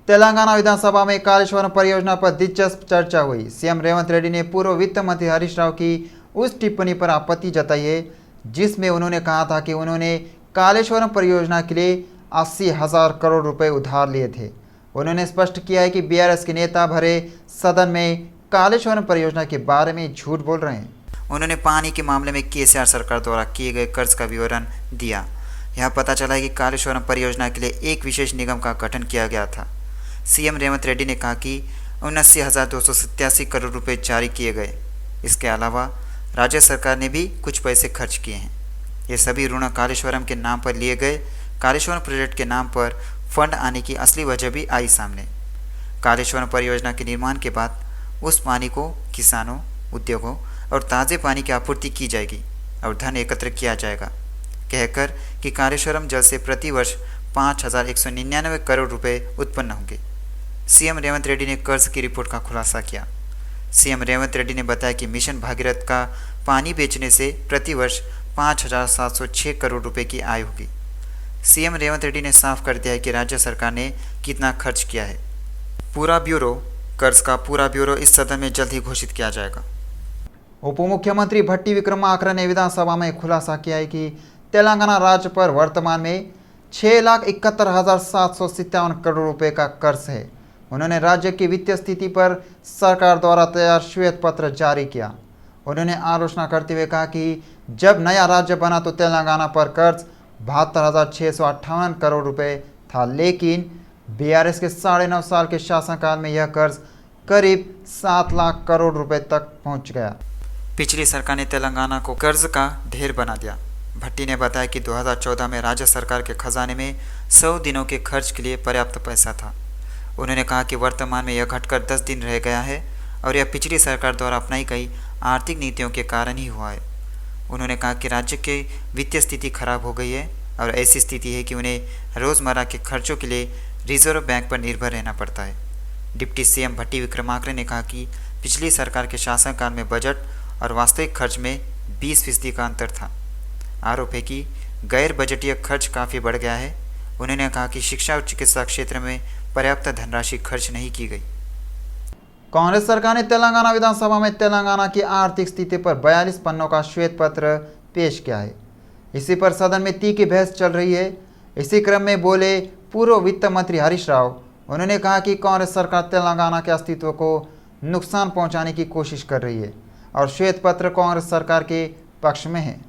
तेलंगाना विधानसभा में कालेश्वरम परियोजना पर दिलचस्प चर्चा हुई। सीएम रेवंत रेड्डी ने पूर्व वित्त मंत्री हरीश राव की उस टिप्पणी पर आपत्ति जताई है जिसमें उन्होंने कहा था कि उन्होंने कालेश्वरम परियोजना के लिए 80,000 करोड़ रुपए उधार लिए थे। उन्होंने स्पष्ट किया है कि बीआरएस के नेता भरे सदन में कालेश्वरम परियोजना के बारे में झूठ बोल रहे हैं। उन्होंने पानी के मामले में केसीआर सरकार द्वारा किए गए कर्ज का विवरण दिया। यह पता चला है कि कालेश्वरम परियोजना के लिए एक विशेष निगम का गठन किया गया था। सीएम रेवंत रेड्डी ने कहा कि 79,287 करोड़ रुपए जारी किए गए। इसके अलावा राज्य सरकार ने भी कुछ पैसे खर्च किए हैं। ये सभी ऋण कालेश्वरम के नाम पर लिए गए। कालेश्वरम प्रोजेक्ट के नाम पर फंड आने की असली वजह भी आई सामने। कालेश्वरम परियोजना के निर्माण के बाद उस पानी को किसानों, उद्योगों और ताज़े पानी की आपूर्ति की जाएगी और धन एकत्र किया जाएगा, कहकर कि कालेश्वरम जल से प्रतिवर्ष 5,199 करोड़ रुपए उत्पन्न होंगे। सीएम रेवंत रेड्डी ने कर्ज की रिपोर्ट का खुलासा किया। सीएम रेवंत रेड्डी ने बताया कि मिशन भागीरथ का पानी बेचने से प्रतिवर्ष 5,706 करोड़ रुपए की आय होगी। सीएम रेवंत रेड्डी ने साफ कर दिया है कि राज्य सरकार ने कितना खर्च किया है। पूरा ब्यूरो, कर्ज का पूरा ब्यूरो इस सदन में जल्द ही घोषित किया जाएगा। उप मुख्यमंत्री भट्टी विक्रमार्का ने विधानसभा में खुलासा किया है कि तेलंगाना राज्य पर वर्तमान में 6,71,757 करोड़ रुपए का कर्ज है। उन्होंने राज्य की वित्तीय स्थिति पर सरकार द्वारा तैयार श्वेत पत्र जारी किया। उन्होंने आलोचना करते हुए कहा कि जब नया राज्य बना तो तेलंगाना पर कर्ज 72,658 करोड़ रुपए था, लेकिन बीआरएस के 9.5 साल के शासनकाल में यह कर्ज करीब 7 लाख करोड़ रुपए तक पहुंच गया। पिछली सरकार ने तेलंगाना को कर्ज का ढेर बना दिया। भट्टी ने बताया कि 2014 में राज्य सरकार के खजाने में 100 दिनों के खर्च के लिए पर्याप्त पैसा था। उन्होंने कहा कि वर्तमान में यह घटकर 10 दिन रह गया है और यह पिछली सरकार द्वारा अपनाई गई आर्थिक नीतियों के कारण ही हुआ है। उन्होंने कहा कि राज्य की वित्तीय स्थिति खराब हो गई है और ऐसी स्थिति है कि उन्हें रोज़मर्रा के खर्चों के लिए रिजर्व बैंक पर निर्भर रहना पड़ता है। डिप्टी सीएम भट्टी विक्रमार्का ने कहा कि पिछली सरकार के शासनकाल में बजट और वास्तविक खर्च में 20% का अंतर था। आरोप है कि गैर बजटीय खर्च काफ़ी बढ़ गया है। उन्होंने कहा कि शिक्षा और चिकित्सा क्षेत्र में पर्याप्त धनराशि खर्च नहीं की गई। कांग्रेस सरकार ने तेलंगाना विधानसभा में तेलंगाना की आर्थिक स्थिति पर 42 पन्नों का श्वेत पत्र पेश किया है। इसी पर सदन में तीखी बहस चल रही है। इसी क्रम में बोले पूर्व वित्त मंत्री हरीश राव। उन्होंने कहा कि कांग्रेस सरकार तेलंगाना के अस्तित्व को नुकसान पहुंचाने की कोशिश कर रही है और श्वेत पत्र कांग्रेस सरकार के पक्ष में है।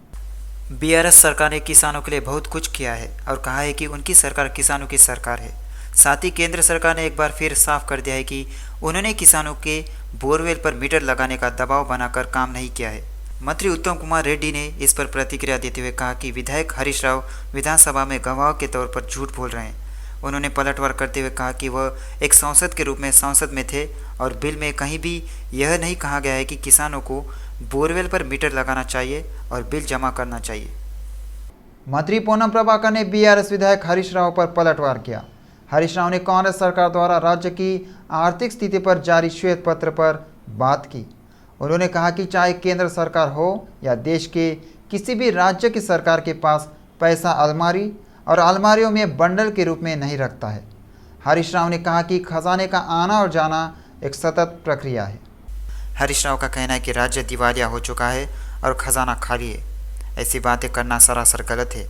बीआरएस सरकार ने किसानों के लिए बहुत कुछ किया है और कहा है कि उनकी सरकार किसानों की सरकार है। साथ ही केंद्र सरकार ने एक बार फिर साफ कर दिया है कि उन्होंने किसानों के बोरवेल पर मीटर लगाने का दबाव बनाकर काम नहीं किया है। मंत्री उत्तम कुमार रेड्डी ने इस पर प्रतिक्रिया देते हुए कहा कि विधायक हरीश राव विधानसभा में गवाह के तौर पर झूठ बोल रहे हैं। उन्होंने पलटवार करते हुए कहा कि वह एक सांसद के रूप में संसद में थे और बिल में कहीं भी यह नहीं कहा गया है कि किसानों को बोरवेल पर मीटर लगाना चाहिए और बिल जमा करना चाहिए। मंत्री पूनम प्रभाकर ने बीआरएस विधायक हरीश राव पर पलटवार किया। हरीश राव ने कांग्रेस सरकार द्वारा राज्य की आर्थिक स्थिति पर जारी श्वेत पत्र पर बात की। उन्होंने कहा कि चाहे केंद्र सरकार हो या देश के किसी भी राज्य की सरकार के पास पैसा अलमारी और अलमारियों में बंडल के रूप में नहीं रखता है। हरीश राव ने कहा कि खजाने का आना और जाना एक सतत प्रक्रिया है। हरीश राव का कहना है कि राज्य दिवालिया हो चुका है और खजाना खाली है। ऐसी बातें करना सरासर गलत है।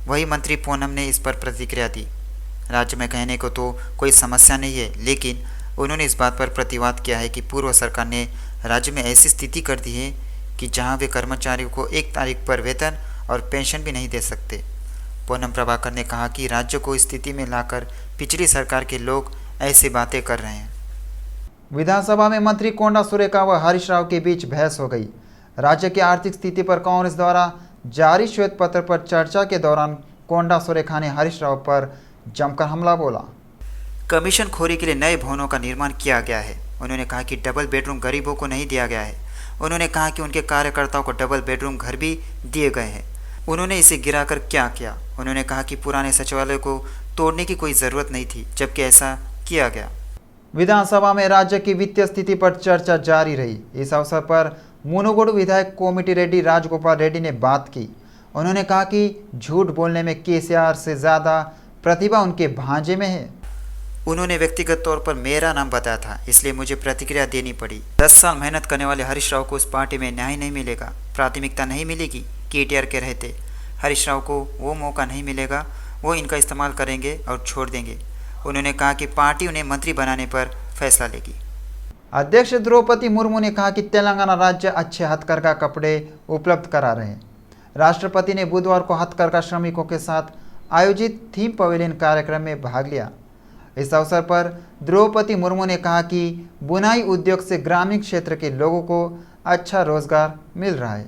वही मंत्री पूनम ने इस पर प्रतिक्रिया दी। राज्य में कहने को तो कोई समस्या नहीं है, लेकिन उन्होंने इस बात पर प्रतिवाद किया है कि पूर्व सरकार ने राज्य में ऐसी स्थिति कर दी है कि जहां वे कर्मचारियों को 1 तारीख पर वेतन और पेंशन भी नहीं दे सकते। पूनम प्रभाकर ने कहा कि राज्य को इस स्थिति में लाकर पिछली सरकार के लोग ऐसी बातें कर रहे हैं। विधानसभा में मंत्री कोंडा सुरेखा व हरीश राव के बीच बहस हो गई। राज्य की आर्थिक स्थिति पर कांग्रेस द्वारा जारी श्वेत पत्र पर चर्चा के दौरान कोंडा सुरेखा ने हरीश राव पर जमकर हमला बोला। कमीशन खोरी के लिए नए भवनों का निर्माण किया गया है। उन्होंने कहा कि डबल बेडरूम गरीबों को नहीं दिया गया है। उन्होंने कहा कि उनके कार्यकर्ताओं को डबल बेडरूम घर भी दिए गए हैं। उन्होंने इसे गिराकर क्या किया? उन्होंने कहा कि पुराने सचिवालय को तोड़ने की कोई ज़रूरत नहीं थी, जबकि ऐसा किया गया। विधानसभा में राज्य की वित्तीय स्थिति पर चर्चा जारी रही। इस अवसर पर मुनुगोडु विधायक कोमिटी रेड्डी राजगोपाल रेड्डी ने बात की। उन्होंने कहा कि झूठ बोलने में केसीआर से ज़्यादा प्रतिभा उनके भांजे में है। उन्होंने व्यक्तिगत तौर पर मेरा नाम बताया था, इसलिए मुझे प्रतिक्रिया देनी पड़ी। 10 साल मेहनत करने वाले हरीश राव को उस पार्टी में न्याय नहीं मिलेगा, प्राथमिकता नहीं मिलेगी। केटीआर के रहते हरीश राव को वो मौका नहीं मिलेगा, वो इनका इस्तेमाल करेंगे और छोड़ देंगे। उन्होंने कहा कि पार्टी उन्हें मंत्री बनाने पर फैसला लेगी। अध्यक्ष द्रौपदी मुर्मू ने कहा कि तेलंगाना राज्य अच्छे हथकरघा कपड़े उपलब्ध करा रहे हैं। राष्ट्रपति ने बुधवार को हथकरघा श्रमिकों के साथ आयोजित थीम पवेलियन कार्यक्रम में भाग लिया। इस अवसर पर द्रौपदी मुर्मू ने कहा कि बुनाई उद्योग से ग्रामीण क्षेत्र के लोगों को अच्छा रोजगार मिल रहा है।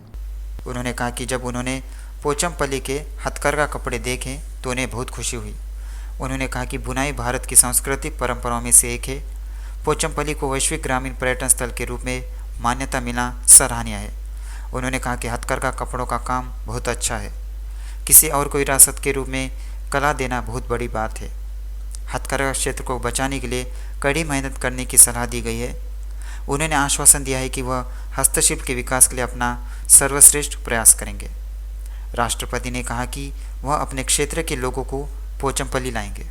उन्होंने कहा कि जब उन्होंने पोचमपल्ली के हथकरघा कपड़े देखे तो उन्हें बहुत खुशी हुई। उन्होंने कहा कि बुनाई भारत की सांस्कृतिक परंपराओं में से एक है। पोचमपल्ली को वैश्विक ग्रामीण पर्यटन स्थल के रूप में मान्यता मिलना सराहनीय है। उन्होंने कहा कि हथकरघा कपड़ों का काम बहुत अच्छा है। किसी और को विरासत के रूप में कला देना बहुत बड़ी बात है। हथकरघा क्षेत्र को बचाने के लिए कड़ी मेहनत करने की सलाह दी गई है। उन्होंने आश्वासन दिया है कि वह हस्तशिल्प के विकास के लिए अपना सर्वश्रेष्ठ प्रयास करेंगे। राष्ट्रपति ने कहा कि वह अपने क्षेत्र के लोगों को पोचमपल्ली लाएंगे।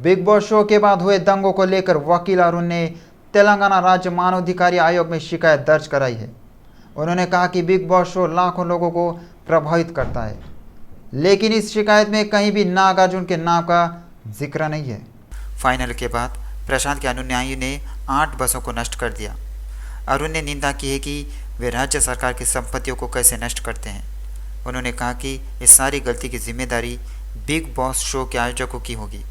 बिग बॉस शो के बाद हुए दंगों को लेकर वकील अरुण ने तेलंगाना राज्य मानवाधिकार आयोग में शिकायत दर्ज कराई है। उन्होंने कहा कि बिग बॉस शो लाखों लोगों को प्रभावित करता है, लेकिन इस शिकायत में कहीं भी नागार्जुन के नाम का जिक्र नहीं है। फाइनल के बाद प्रशांत के अनुयायी ने 8 बसों को नष्ट कर दिया। अरुण ने निंदा की है कि वे राज्य सरकार की संपत्तियों को कैसे नष्ट करते हैं। उन्होंने कहा कि इस सारी गलती की जिम्मेदारी बिग बॉस शो के आयोजकों की होगी।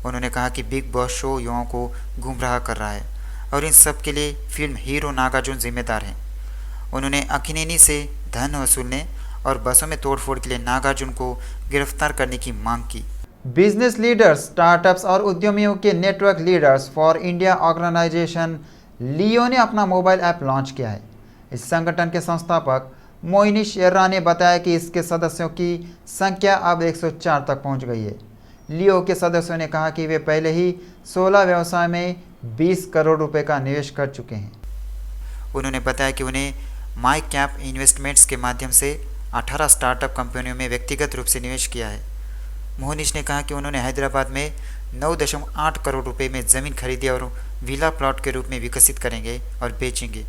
उन्होंने कहा कि बिग बॉस शो युवाओं को गुमराह कर रहा है और इन सब के लिए फिल्म हीरो नागार्जुन जिम्मेदार हैं। उन्होंने अक्किनेनी से धन वसूलने और बसों में तोड़फोड़ के लिए नागार्जुन को गिरफ्तार करने की मांग की। बिजनेस लीडर्स, स्टार्टअप्स और उद्यमियों के network leaders for India organisation Leo ने अपना मोबाइल ऐप लॉन्च किया है। इस संगठन के संस्थापक मोइनिश एर्रा ने बताया कि इसके सदस्यों की संख्या अब 104 तक पहुंच गई है। लियो के सदस्यों ने कहा कि वे पहले ही 16 व्यवसाय में 20 करोड़ रुपए का निवेश कर चुके हैं। उन्होंने बताया कि उन्हें माई कैप इन्वेस्टमेंट्स के माध्यम से 18 स्टार्टअप कंपनियों में व्यक्तिगत रूप से निवेश किया है। मोहनिश ने कहा कि उन्होंने हैदराबाद में 9.8 करोड़ रुपए में ज़मीन खरीदी और विला प्लॉट के रूप में विकसित करेंगे और बेचेंगे।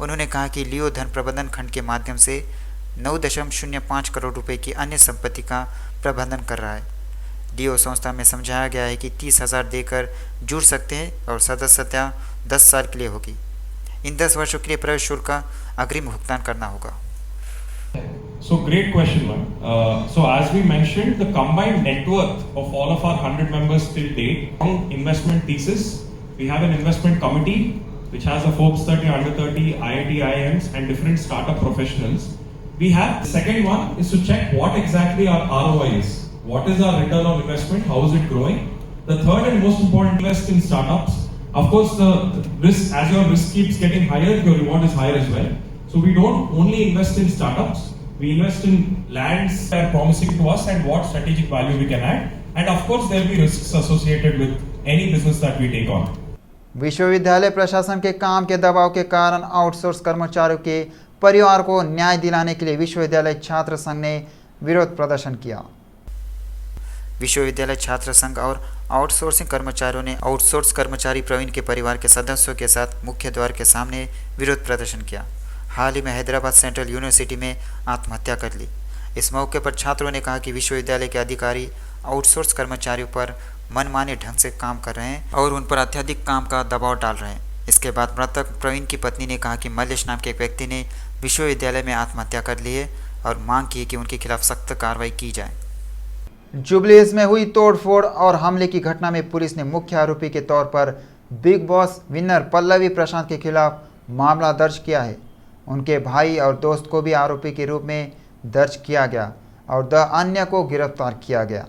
उन्होंने कहा कि लियो धन प्रबंधन खंड के माध्यम से 9.05 करोड़ रुपए की अन्य संपत्ति का प्रबंधन कर रहा है। लियो संस्था में समझाया गया है कि 30,000 देकर जुड़ सकते हैं और सदस्यता 10 साल के लिए होगी। इन 10 वर्षों के लिए प्रवेश शुल्क का अग्रिम भुगतान करना होगा। So great question, man. So as we mentioned, the combined net worth of all of our 100 members till date, on investment thesis, we have an investment committee which has a Forbes 30, under 30, IIT, IIMs and different startup professionals. We have the second one is to check what exactly our ROI is. What is our return on investment? How is it growing? The third and most important, invest in startups. Of course, the risk, as your risk keeps getting higher, your reward is higher as well. So we don't only invest in startups. We invest in lands that are promising to us and what strategic value we can add. And of course, there will be risks associated with any business that we take on. विश्वविद्यालय प्रशासन के काम के दबाव के कारण outsource कर्मचारियों के परिवार को न्याय दिलाने के लिए विश्वविद्यालय छात्र संघ ने विरोध प्रदर्शन किया। विश्वविद्यालय छात्र संघ और आउटसोर्सिंग कर्मचारियों ने आउटसोर्स कर्मचारी प्रवीण के परिवार के सदस्यों के साथ मुख्य द्वार के सामने विरोध प्रदर्शन किया। हाल ही में हैदराबाद सेंट्रल यूनिवर्सिटी में आत्महत्या कर ली। इस मौके पर छात्रों ने कहा कि विश्वविद्यालय के अधिकारी आउटसोर्स कर्मचारियों पर मनमाने ढंग से काम कर रहे हैं और उन पर अत्यधिक काम का दबाव डाल रहे हैं। इसके बाद मृतक प्रवीण की पत्नी ने कहा कि मल्लेश नाम के एक व्यक्ति ने विश्वविद्यालय में आत्महत्या कर ली है और मांग की कि उनके खिलाफ सख्त कार्रवाई की जाए। जुबली हिल्स में हुई तोड़फोड़ और हमले की घटना में पुलिस ने मुख्य आरोपी के तौर पर बिग बॉस विनर पल्लवी प्रशांत के खिलाफ मामला दर्ज किया है। उनके भाई और दोस्त को भी आरोपी के रूप में दर्ज किया गया और 2 अन्य को गिरफ्तार किया गया।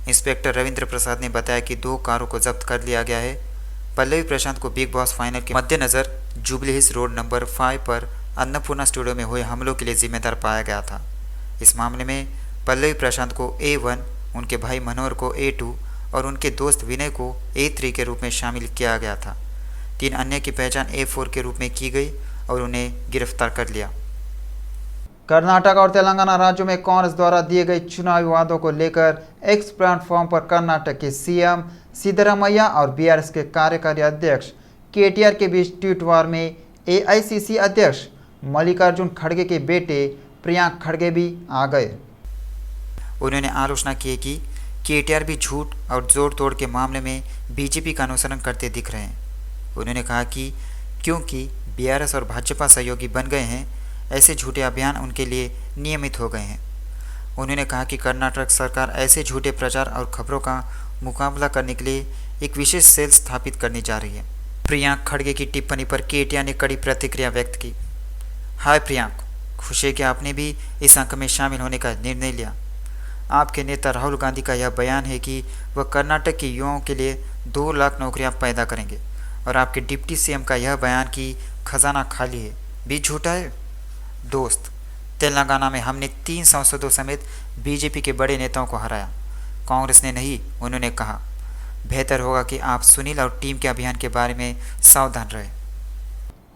इंस्पेक्टर रविंद्र प्रसाद ने बताया कि 2 कारों को जब्त कर लिया गया है। पल्लवी प्रशांत को बिग बॉस फाइनल के मद्देनज़र जुबली हिल्स रोड नंबर 5 पर अन्नपूर्णा स्टूडियो में हुए हमलों के लिए जिम्मेदार पाया गया था। इस मामले में पल्लवी प्रशांत को A1, उनके भाई मनोहर को A2 और उनके दोस्त विनय को A3 के रूप में शामिल किया गया था। 3 अन्य की पहचान A4 के रूप में की गई और उन्हें गिरफ्तार कर लिया। कर्नाटक और तेलंगाना राज्यों में कांग्रेस द्वारा दिए गए चुनावी वादों को लेकर एक्स प्लेटफॉर्म पर कर्नाटक के सीएम सिद्धरामैया और बीआरएस के कार्यकारी अध्यक्ष केटीआर के बीच ट्वीट वार में एआईसीसी अध्यक्ष मल्लिकार्जुन खड़गे के बेटे प्रियांक खड़गे भी आ गए। उन्होंने आलोचना की कि केटीआर भी झूठ और जोड़ तोड़ के मामले में बीजेपी का अनुसरण करते दिख रहे हैं। उन्होंने कहा कि क्योंकि बीआरएस और भाजपा सहयोगी बन गए हैं, ऐसे झूठे अभियान उनके लिए नियमित हो गए हैं। उन्होंने कहा कि कर्नाटक सरकार ऐसे झूठे प्रचार और खबरों का मुकाबला करने के लिए एक विशेष सेल स्थापित करने जा रही है। प्रियांक खड़गे की टिप्पणी पर केटीआर ने कड़ी प्रतिक्रिया व्यक्त की। हाय प्रियांक, खुशी है कि आपने भी इस अंक में शामिल होने का निर्णय लिया। आपके नेता राहुल गांधी का यह बयान है कि वह कर्नाटक के युवाओं के लिए 2 लाख नौकरियां पैदा करेंगे, और आपके डिप्टी सीएम का यह बयान कि खजाना खाली है भी झूठा है। दोस्त, तेलंगाना में हमने 3 सांसदों समेत बीजेपी के बड़े नेताओं को हराया, कांग्रेस ने नहीं। उन्होंने कहा, बेहतर होगा कि आप सुनील और टीम के अभियान के बारे में सावधान रहें।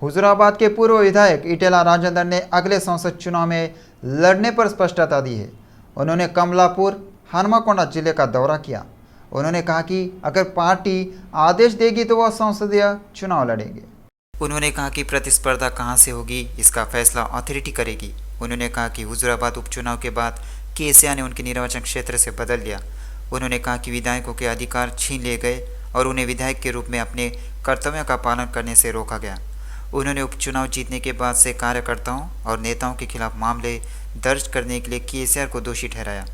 हुजूराबाद के पूर्व विधायक इटेला राजेंद्र ने अगले संसद चुनाव में लड़ने पर स्पष्टता दी है। उन्होंने कमलापुर हनुमाकोंडा जिले का दौरा किया। उन्होंने कहा कि अगर पार्टी आदेश देगी तो वह संसदीय चुनाव लड़ेंगे। उन्होंने कहा कि प्रतिस्पर्धा कहां से होगी, इसका फैसला अथॉरिटी करेगी। उन्होंने कहा कि हुजूराबाद उपचुनाव के बाद केसीआर ने उनके निर्वाचन क्षेत्र से बदल दिया। उन्होंने कहा कि विधायकों के अधिकार छीन लिए गए और उन्हें विधायक के रूप में अपने कर्तव्यों का पालन करने से रोका गया। उन्होंने उपचुनाव जीतने के बाद से कार्यकर्ताओं और नेताओं के खिलाफ मामले दर्ज करने के लिए केसीआर को दोषी ठहराया।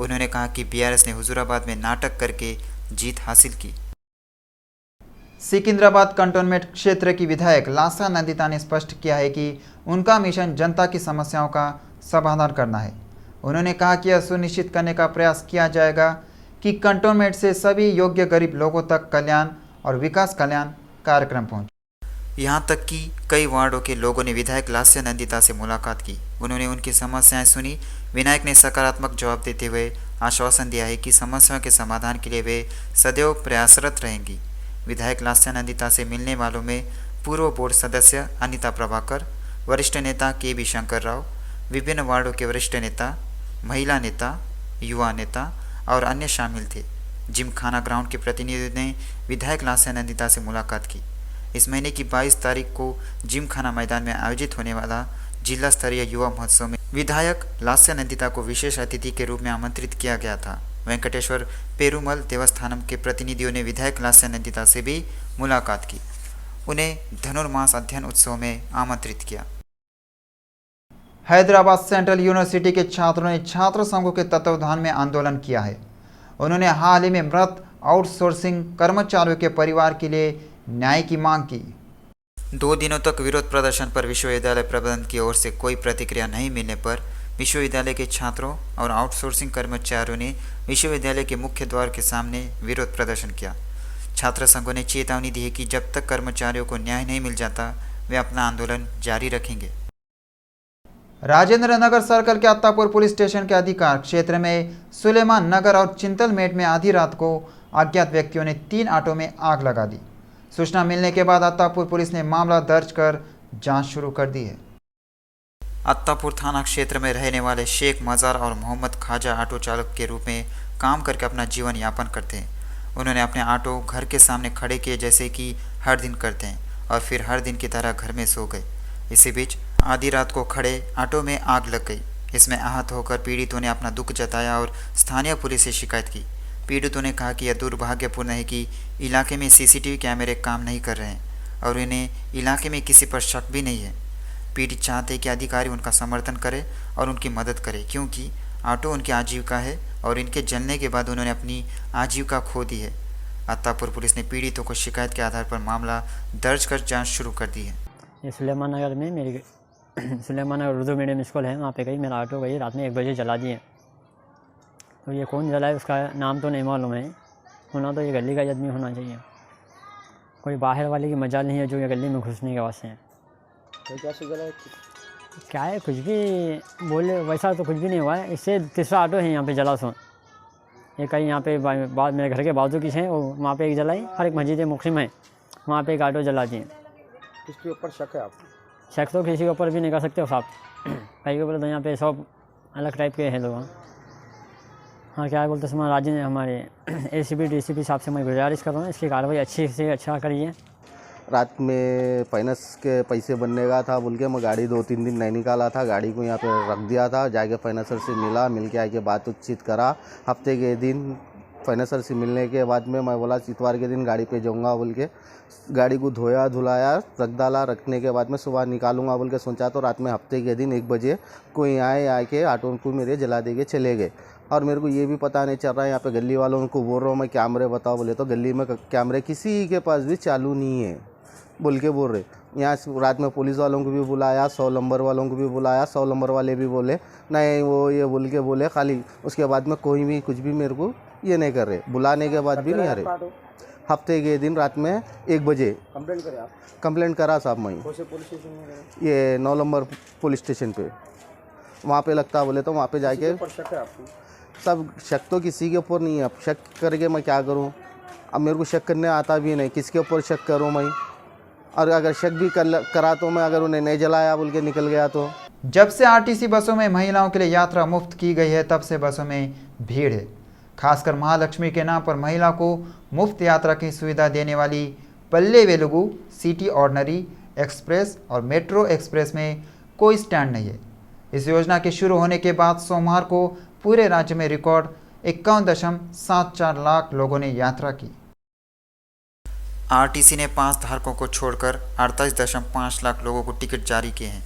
उन्होंने कहा कि बीआरएस ने हुजूराबाद में नाटक करके जीत हासिल की। सिकंदराबाद कंटोनमेंट क्षेत्र की विधायक लासा नंदिता ने स्पष्ट किया है कि उनका मिशन जनता की समस्याओं का समाधान करना है। उन्होंने कहा कि यह सुनिश्चित करने का प्रयास किया जाएगा कि कंटोनमेंट से सभी योग्य गरीब लोगों तक कल्याण और विकास कल्याण कार्यक्रम पहुंचे। यहाँ तक कि कई वार्डों के लोगों ने विधायक लास्य नंदिता से मुलाकात की। उन्होंने उनकी समस्याएं सुनी। विनायक ने सकारात्मक जवाब देते हुए आश्वासन दिया है कि समस्याओं के समाधान के लिए वे सदैव प्रयासरत रहेंगी। विधायक लास्य नंदिता से मिलने वालों में पूर्व बोर्ड सदस्य अनिता प्रभाकर, वरिष्ठ नेता के शंकर राव, विभिन्न वार्डों के वरिष्ठ नेता, महिला नेता, युवा नेता और अन्य शामिल थे। जिमखाना ग्राउंड के प्रतिनिधियों ने विधायक लास्य नंदिता से मुलाकात की। इस महीने की 22 तारीख को जिमखाना मैदान में आयोजित होने वाला जिला स्तरीय युवा महोत्सव में विधायक लास्य नंदिता को विशेष अतिथि के रूप में आमंत्रित किया गया था। वेंकटेश्वर पेरुमल देवस्थानम के प्रतिनिधियों ने विधायक लास्य नंदिता से भी मुलाकात की। उन्हें धनुर्मास अध्ययन उत्सव में आमंत्रित किया। हैदराबाद सेंट्रल यूनिवर्सिटी के छात्रों ने छात्र संघों के तत्वावधान में आंदोलन किया है। उन्होंने हाल ही में मृत आउटसोर्सिंग कर्मचारियों के परिवार के लिए न्याय की मांग की। 2 दिनों तक विरोध प्रदर्शन पर विश्वविद्यालय प्रबंधन की ओर से कोई प्रतिक्रिया नहीं मिलने पर विश्वविद्यालय के छात्रों और आउटसोर्सिंग कर्मचारियों ने विश्वविद्यालय के मुख्य द्वार के सामने विरोध प्रदर्शन किया। छात्र संघों ने चेतावनी दी है कि जब तक कर्मचारियों को न्याय नहीं मिल जाता वे अपना आंदोलन जारी रखेंगे। राजेंद्र नगर सर्कल के अत्तापुर पुलिस स्टेशन के अधिकार क्षेत्र में सुलेमान नगर और चिंतलमेट में आधी रात को अज्ञात व्यक्तियों ने 3 ऑटो में आग लगा दी। सूचना मिलने के बाद अत्तापुर पुलिस ने मामला दर्ज कर जांच शुरू कर दी है। अत्तापुर थाना क्षेत्र में रहने वाले शेख मज़ार और मोहम्मद खाजा ऑटो चालक के रूप में काम करके अपना जीवन यापन करते हैं। उन्होंने अपने ऑटो घर के सामने खड़े किए जैसे कि हर दिन करते हैं और फिर हर दिन की तरह घर में सो गए। इसी बीच आधी रात को खड़े ऑटो में आग लग गई। इसमें आहत होकर पीड़ितों ने अपना दुख जताया और स्थानीय पुलिस से शिकायत की। पीड़ितों ने कहा कि यह दुर्भाग्यपूर्ण है कि इलाके में सीसीटीवी कैमरे काम नहीं कर रहे हैं और इन्हें इलाके में किसी पर शक भी नहीं है। पीड़ित चाहते हैं कि अधिकारी उनका समर्थन करे और उनकी मदद करे, क्योंकि ऑटो उनकी आजीविका है और इनके जलने के बाद उन्होंने अपनी आजीविका खो दी है। अत्तापुर पुलिस ने पीड़ितों को शिकायत के आधार पर मामला दर्ज कर जाँच शुरू कर दी है। ये सुलेमान नगर में मेरी सुलेमान नगर उर्दू मीडियम स्कूल है, वहाँ पे गई मेरा ऑटो गई रात में 1 बजे जला दिए। तो ये कौन जलाए उसका नाम तो नहीं मालूम है, होना तो ये गली का आदमी होना चाहिए। कोई बाहर वाले की मजाल नहीं है जो ये गली में घुसने के वास्ते हैं। तो क्या से जला? क्या है, कुछ भी बोले वैसा तो कुछ भी नहीं हुआ है। इससे तीसरा ऑटो है यहाँ पे जला सो। ये कहीं यहाँ पे बाद मेरे घर के बाजू की है, वो वहाँ पे एक जलाई। हर एक मस्जिद मुस्लिम है, वहाँ पे एक ऑटो जला दिए। किसके ऊपर शक है आपको? शक तो किसी के ऊपर भी नहीं कर सकते हो साहब। कई को बोले तो यहाँ पे सब अलग टाइप के हैं लोग। हाँ क्या बोलते हैं राज्य ने हमारे ACP DCP साहब से मैं गुजारिश कर रहा हूँ इसकी कार्रवाई अच्छी से अच्छा करिए। रात में फाइनेंस के पैसे बनने का था बोल के मैं गाड़ी 2-3 दिन नहीं निकाला था, गाड़ी को यहाँ पे रख दिया था। जाके फाइनेंसर से मिल के आके बातचीत करा। हफ्ते के दिन फाइनेंसर से मिलने के बाद में मैं बोला इतवार के दिन गाड़ी पे जाऊँगा बोल के गाड़ी को धोया धुलाया रख डाला। रखने के बाद में सुबह निकालूंगा बोल के सोचा तो रात में हफ्ते के दिन 1 बजे कोई आके ऑटो को मेरे जला दे के चले गए। और मेरे को ये भी पता नहीं चल रहा है, यहाँ पे गली वालों को बोल रहा हूँ मैं कैमरे बताओ बोले तो गली में कैमरे किसी के पास भी चालू नहीं है बोल के बोल रहे। यहाँ रात में पुलिस वालों को भी बुलाया, 100 नंबर वालों को भी बुलाया, 100 नंबर वाले भी बोले नहीं वो ये बोल के बोले खाली। उसके बाद में कोई भी कुछ भी मेरे को ये नहीं कर रहे, बुलाने के बाद भी नहीं आ रहे। हफ्ते के दिन रात में 1 बजे कंप्लेंट करा साहब मैं ये 9 नंबर पुलिस स्टेशन पे। वहाँ पे लगता बोले तो वहाँ पे जाके सब शक तो किसी के ऊपर नहीं है। अब शक करके मैं क्या करूँ, अब मेरे को शक करने आता भी नहीं, किसके ऊपर शक करूँ मैं। और अगर शक भी करा तो मैं अगर उन्हें नहीं जलाया बोल के निकल गया तो। जब से RTC बसों में महिलाओं के लिए यात्रा मुफ्त की गई है तब से बसों में भीड़ है। खासकर महालक्ष्मी के नाम पर महिला को मुफ्त यात्रा की सुविधा देने वाली पल्ले वेलुगु, सिटी ऑर्डिनरी एक्सप्रेस और मेट्रो एक्सप्रेस में कोई स्टैंड नहीं है। इस योजना के शुरू होने के बाद सोमवार को पूरे राज्य में रिकॉर्ड 51.74 लाख लोगों ने यात्रा की। RTC ने 5 धारकों को छोड़कर 48.5 लाख लोगों को टिकट जारी किए हैं।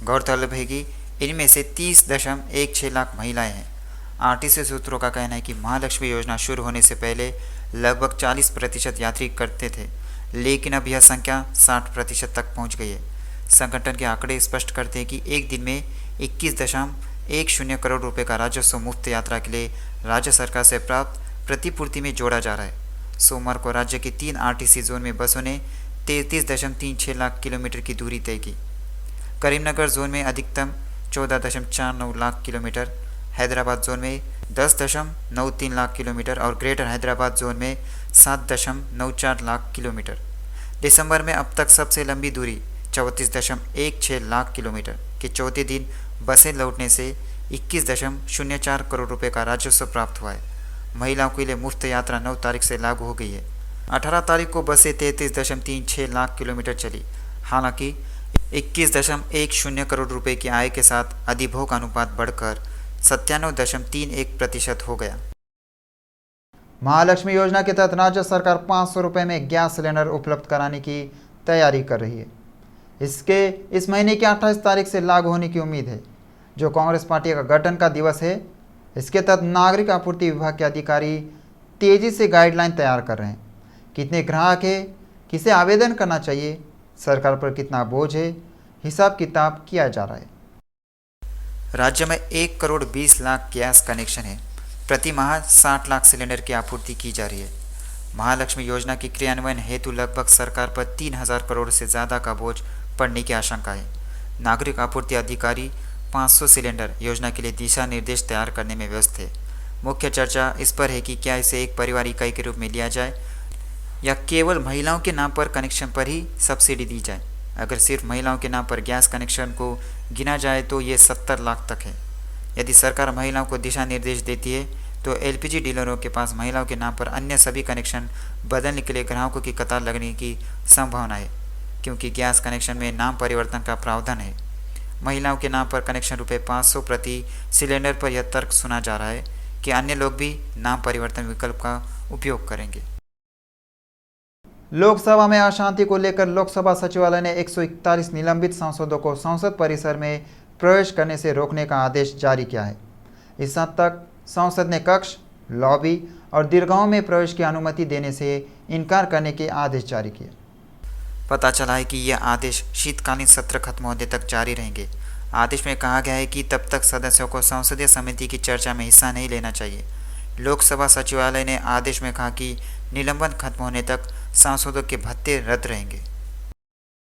गौरतलब है कि इनमें से 30.16 लाख महिलाएं हैं। RTC सूत्रों का कहना है कि महालक्ष्मी योजना शुरू होने से पहले लगभग 40% यात्री करते थे, लेकिन अब यह संख्या 60% तक पहुंच गई है। संगठन के आंकड़े स्पष्ट करते हैं कि एक दिन में 21.10 करोड़ रुपए का राजस्व मुफ्त यात्रा के लिए राज्य सरकार से प्राप्त प्रतिपूर्ति में जोड़ा जा रहा है। सोमवार को राज्य के 3 RTC जोन में बसों ने 33.36 लाख किलोमीटर की दूरी तय की। करीमनगर जोन में अधिकतम 14.49 लाख किलोमीटर, हैदराबाद जोन में 10.93 लाख किलोमीटर और ग्रेटर हैदराबाद जोन में 7.94 लाख किलोमीटर। दिसंबर में अब तक सबसे लंबी दूरी 34.16 लाख किलोमीटर के चौथे दिन बसें लौटने से 21.04 करोड़ रुपए का राजस्व प्राप्त हुआ है। महिलाओं के लिए मुफ्त यात्रा 9 तारीख से लागू हो गई है। 18 तारीख को बसें 33.36 लाख किलोमीटर चली। हालांकि 21.10 करोड़ रुपए की आय के साथ अधिभोग अनुपात बढ़कर 97.31% हो गया। महालक्ष्मी योजना के तहत राज्य सरकार 500 रुपये में गैस सिलेंडर उपलब्ध कराने की तैयारी कर रही है। इसके इस महीने की 28 तारीख से लागू होने की उम्मीद है, जो कांग्रेस पार्टी का गठन का दिवस है। इसके तहत नागरिक आपूर्ति विभाग के अधिकारी तेजी से गाइडलाइन तैयार कर रहे हैं। कितने ग्राहक है, किसे आवेदन करना चाहिए, सरकार पर कितना बोझ है, हिसाब किताब किया जा रहा है। राज्य में 1 करोड़ 20 लाख गैस कनेक्शन है। प्रति माह 60 लाख सिलेंडर की आपूर्ति की जा रही है। महालक्ष्मी योजना की क्रियान्वयन हेतु लगभग सरकार पर 3000 करोड़ से ज़्यादा का बोझ पड़ने की आशंका है। नागरिक आपूर्ति अधिकारी 500 सिलेंडर योजना के लिए दिशा निर्देश तैयार करने में व्यस्त है। मुख्य चर्चा इस पर है कि क्या इसे एक परिवार इकाई के रूप में लिया जाए या केवल महिलाओं के नाम पर कनेक्शन पर ही सब्सिडी दी जाए। अगर सिर्फ महिलाओं के नाम पर गैस कनेक्शन को गिना जाए तो ये 70 लाख तक है। यदि सरकार महिलाओं को दिशा निर्देश देती है तो LPG डीलरों के पास महिलाओं के नाम पर अन्य सभी कनेक्शन बदलने के लिए ग्राहकों की कतार लगने की संभावना है, क्योंकि गैस कनेक्शन में नाम परिवर्तन का प्रावधान है। महिलाओं के नाम पर कनेक्शन ₹500 प्रति सिलेंडर पर यह तर्क सुना जा रहा है कि अन्य लोग भी नाम परिवर्तन विकल्प का उपयोग करेंगे। लोकसभा में अशांति को लेकर लोकसभा सचिवालय ने 141 निलंबित सांसदों को संसद परिसर में प्रवेश करने से रोकने का आदेश जारी किया है। इस हद तक संसद ने कक्ष, लॉबी और दीर्घाओं में प्रवेश की अनुमति देने से इनकार करने के आदेश जारी किए। पता चला है कि यह आदेश शीतकालीन सत्र खत्म होने तक जारी रहेंगे। आदेश में कहा गया है कि तब तक सदस्यों को संसदीय समिति की चर्चा में हिस्सा नहीं लेना चाहिए। लोकसभा सचिवालय ने आदेश में कहा कि निलंबन खत्म होने तक सांसदों के भत्ते रद्द रहेंगे।